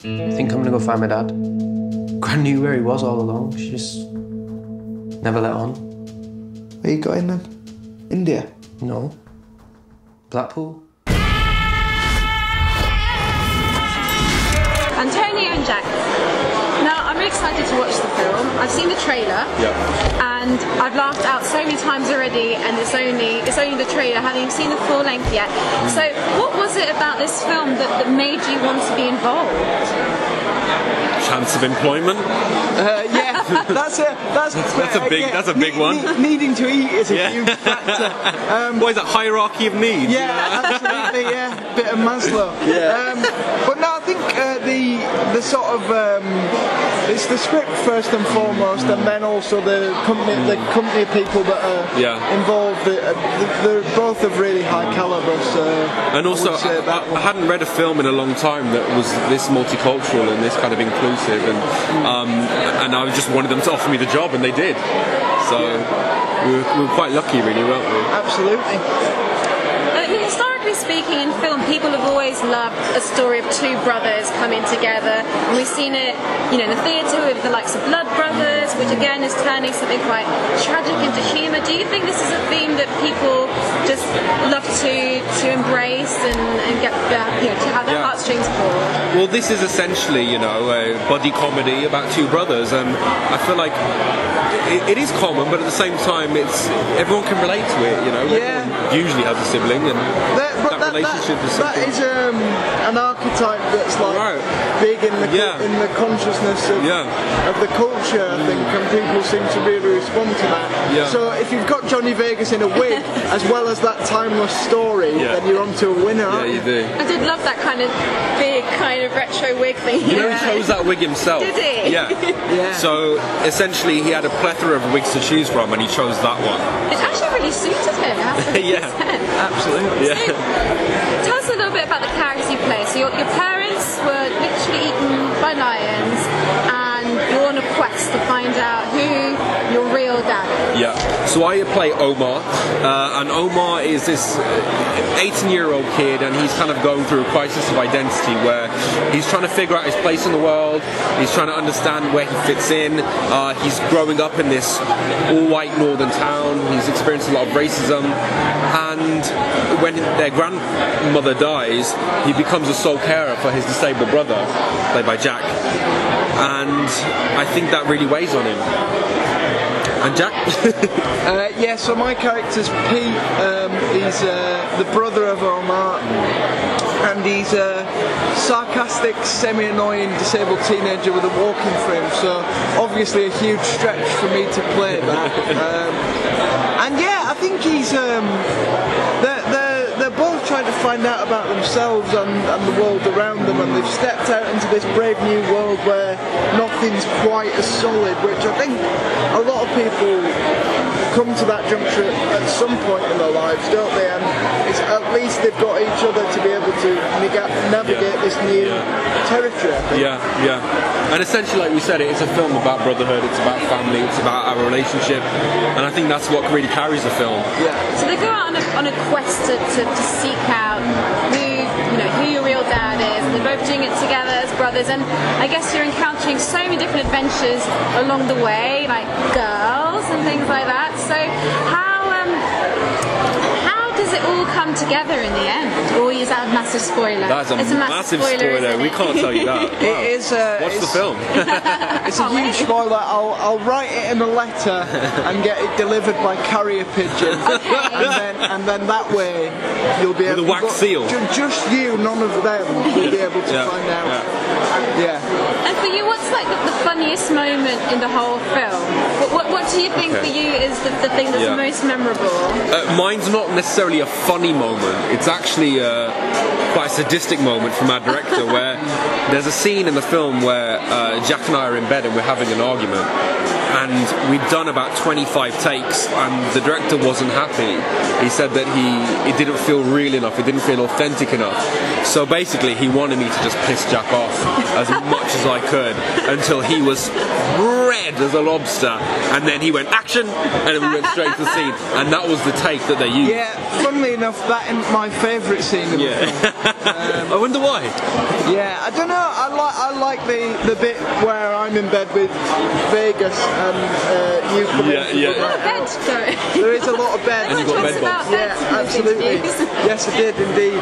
I think I'm gonna go find my dad. Gran knew where he was all along. She just never let on. Where you going then? India? No. Blackpool. Antonio and Jack. Now, I'm really excited to watch the film. I've seen the trailer, and I've laughed out so many times already, and it's only the trailer, I haven't even seen the full length yet. So, what was it about this film that made you want to be involved? Chance of employment. Yeah, that's a big one. Needing to eat is a huge factor. What is that, hierarchy of needs? Yeah, absolutely. Yeah, bit of Maslow. Yeah. But no, I think the sort of it's the script first and foremost, and then also the company people that are involved. They're both of really high calibre. So and also, I hadn't read a film in a long time that was this multicultural and this kind of inclusive, and I just wanted them to offer me the job, and they did. So we were quite lucky, really, weren't we? Absolutely. Historically speaking, in film, people have always loved a story of two brothers coming together, and we've seen it, in the theatre with the likes of Blood Brothers, which again is turning something quite tragic into humour. Do you think this is a theme that people just love to embrace and get to have their heartstrings pulled? Well, this is essentially, a buddy comedy about two brothers, and I feel like it is common, but at the same time, everyone can relate to it. Everyone usually has a sibling, and that relationship is something. That is an archetype that's big in the consciousness of the culture, I think, and people seem to really respond to that. Yeah. So if you've got Johnny Vegas in a wig as well as that timeless story, then you're onto a winner. Yeah, you do. I did love that kind of big, kind of retro wig thing. He chose that wig himself. Did he? Yeah. So essentially, he had a plethora of wigs to choose from, and he chose that one. It actually really suited him. Absolutely. So, tell us a little bit about the characters you play. So your parents were literally eaten by lions, and you're on a quest to find out who your real dad is. Yeah. So I play Omar, and Omar is this 18-year-old kid, and he's kind of going through a crisis of identity where he's trying to figure out his place in the world. He's trying to understand where he fits in. He's growing up in this all-white northern town. He's experienced a lot of racism, and when their grandmother dies, he becomes a sole carer for his disabled brother, played by Jack, and I think that really weighs on him. And Jack? So my character's Pete. He's the brother of Omar, and he's a sarcastic, semi-annoying, disabled teenager with a walking frame, so obviously a huge stretch for me to play that. I think he's they're both trying to find out about themselves and the world around them, and they've stepped out into this brave new world where nothing's quite as solid, which I think a lot of people come to that juncture at some point in their lives, don't they? And it's at least they've got each other to be able to navigate this new territory, I think. Yeah. And essentially, like we said, it's a film about brotherhood, it's about family, it's about our relationship, and I think that's what really carries the film. Yeah. So they go out on a quest to seek out who your real dad is, and they're both doing it together as brothers, and I guess you're encountering so many different adventures along the way, like girls and things like that. So how does it all come together in the end? Or is that a massive spoiler? That's a massive spoiler. We can't tell you that. Wow. It is. Watch the film. It's a huge spoiler. I'll write it in a letter and get it delivered by carrier pigeon. Okay. and then that way you'll be able. With a wax seal. Just you, none of them, will be able to find out. Yeah. And for you, what's like the funniest moment in the whole film? What do you think for you is the thing that's most memorable? Mine's not necessarily a funny moment. It's actually quite a sadistic moment from our director, where there's a scene in the film where Jack and I are in bed and we're having an argument, and we'd done about 25 takes, and the director wasn't happy. He said that it didn't feel real enough, it didn't feel authentic enough. So basically he wanted me to just piss Jack off as much as I could until he was red as a lobster, and then he went action, and then we went straight to the scene, and that was the take that they used. Yeah, funnily enough, that is my favourite scene in the film. I wonder why. Yeah, I don't know. I like the bit where I'm in bed with Vegas and you come in. A lot of bed going. There is a lot of bed. And you got bed bugs. Yeah, absolutely. Yes, I did indeed.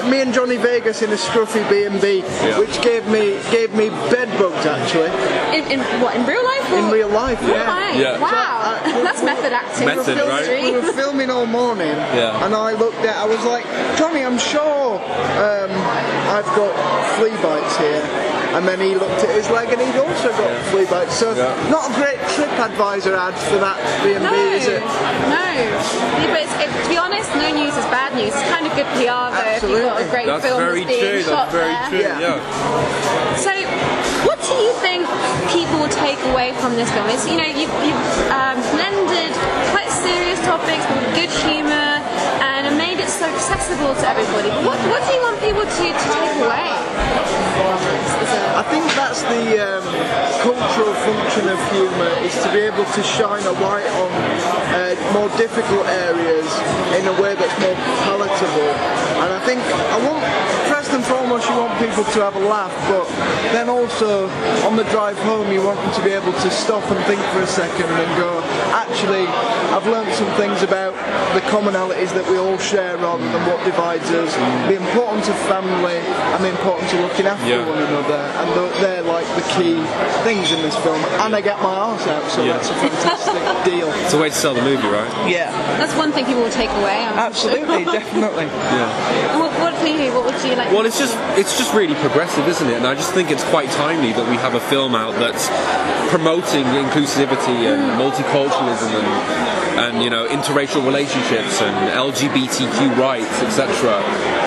Me and Johnny Vegas in a scruffy B&B, which gave me bed bugs actually. In what? In real life? In real life, Yeah. Wow, that's method acting. We were filming all morning, and I was like, Johnny, I'm sure I've got flea bites here. And then he looked at his leg and he'd also got flea bites. So not a great TripAdvisor ad for that B&B, is it? No. But to be honest, no news is bad news. It's kind of good PR though if you've got a great film that's being shot there. That's very true, yeah. So, what do you think people will take away from this film? It's, you've blended quite serious topics with good humour and made it so accessible to everybody. What do you want people to take away? I think that's the cultural function of humour, is to be able to shine a light on more difficult areas in a way that's more palatable. And I think first and foremost you want people to have a laugh, but then also on the drive home you want them to be able to stop and think for a second and go, actually I've learned some things about the commonalities that we all share rather than what divides us, the importance of family and the importance of looking after one another, and they're like the key things in this film. And I get my arse out, so that's a fantastic deal. It's a way to sell the movie, right? Yeah. That's one thing people will take away. Absolutely, definitely. And what would you like? Well, it's just really progressive, isn't it? And I just think it's quite timely that we have a film out that's promoting inclusivity and multiculturalism and interracial relationships and LGBTQ rights, etc.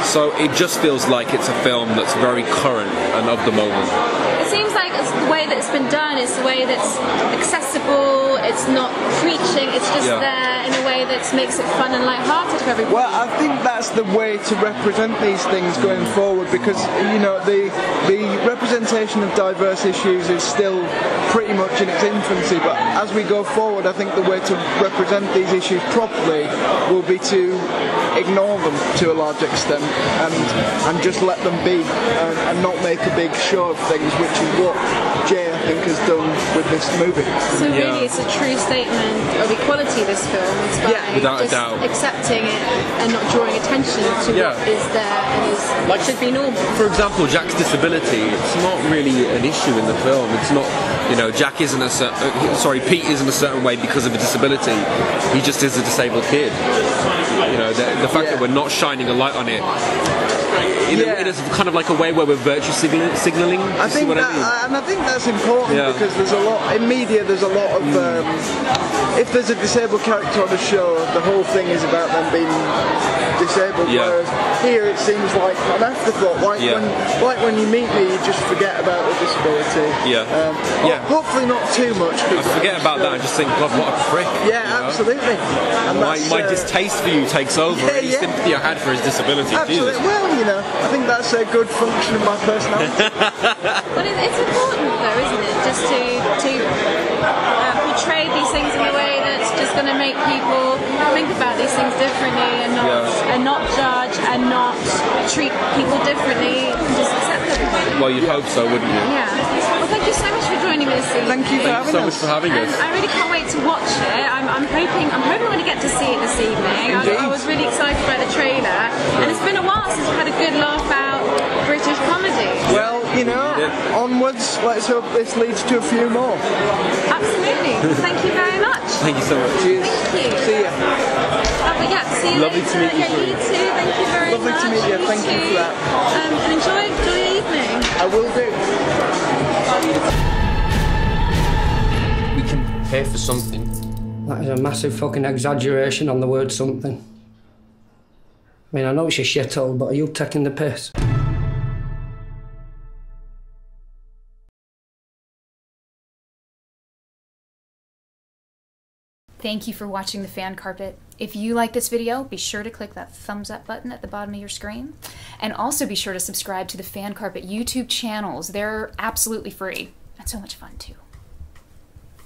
So it just feels like it's a film that's very current and of the moment. It seems like the way that it's been done is the way that's accessible, it's not preaching, it's just there in a way that makes it fun and light-hearted for everybody. Well, I think that's the way to represent these things going forward, because the representation of diverse issues is still pretty much in its infancy, but as we go forward I think the way to represent these issues properly will be to ignore them to a large extent and just let them be and not make a big show of things, which is what Jay I think has done with this movie. So really it's a true statement of equality, this film. It's by without just a doubt accepting it and not drawing attention to what is there and should be normal. For example, Jack's disability, it's not really an issue in the film. It's not, Jack isn't Pete isn't a certain way because of a disability. He just is a disabled kid. The fact that we're not shining a light on it in a kind of like a way where we're virtue signalling. I think that's important because there's a lot in media. There's a lot of if there's a disabled character on a show, the whole thing is about them being disabled. Whereas here it seems like an afterthought. Like when you meet me, you just forget about the disability. Hopefully not too much. I forget about that and just think, God, what a prick. Yeah, absolutely. And my distaste for you takes over. Any sympathy I had for his disability. Absolutely. Jesus. Well, I think that's a good function of my personality. But it's important though, isn't it, just to portray these things in a way that's just going to make people think about these things differently and not judge and not treat people differently and just accept everybody. Well, you'd hope so, wouldn't you? Yeah. Well, thank you so much for joining me this evening. Thank you so much for having us. I really can't wait to watch it. I'm hoping I'm going to get to see it this evening. I was really excited by the trailer, and it's been a while since I've had a good laugh out British comedy. Well, onwards. Let's hope this leads to a few more. Absolutely. Thank you very much. Thank you so much. Cheers. Thank you. See ya. See you Lovely later. to meet you. You too. Thank you very much. Lovely to meet you. Thank you for that. And enjoy your evening. I will do. We can pay for something. That is a massive fucking exaggeration on the word something. I mean, I know it's a shithole, but are you taking the piss? Thank you for watching The Fan Carpet. If you like this video, be sure to click that thumbs up button at the bottom of your screen. And also be sure to subscribe to the Fan Carpet YouTube channels. They're absolutely free and so much fun too.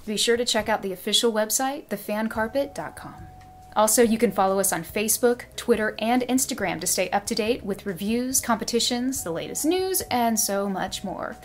Be sure to check out the official website, thefancarpet.com. Also, you can follow us on Facebook, Twitter, and Instagram to stay up to date with reviews, competitions, the latest news, and so much more.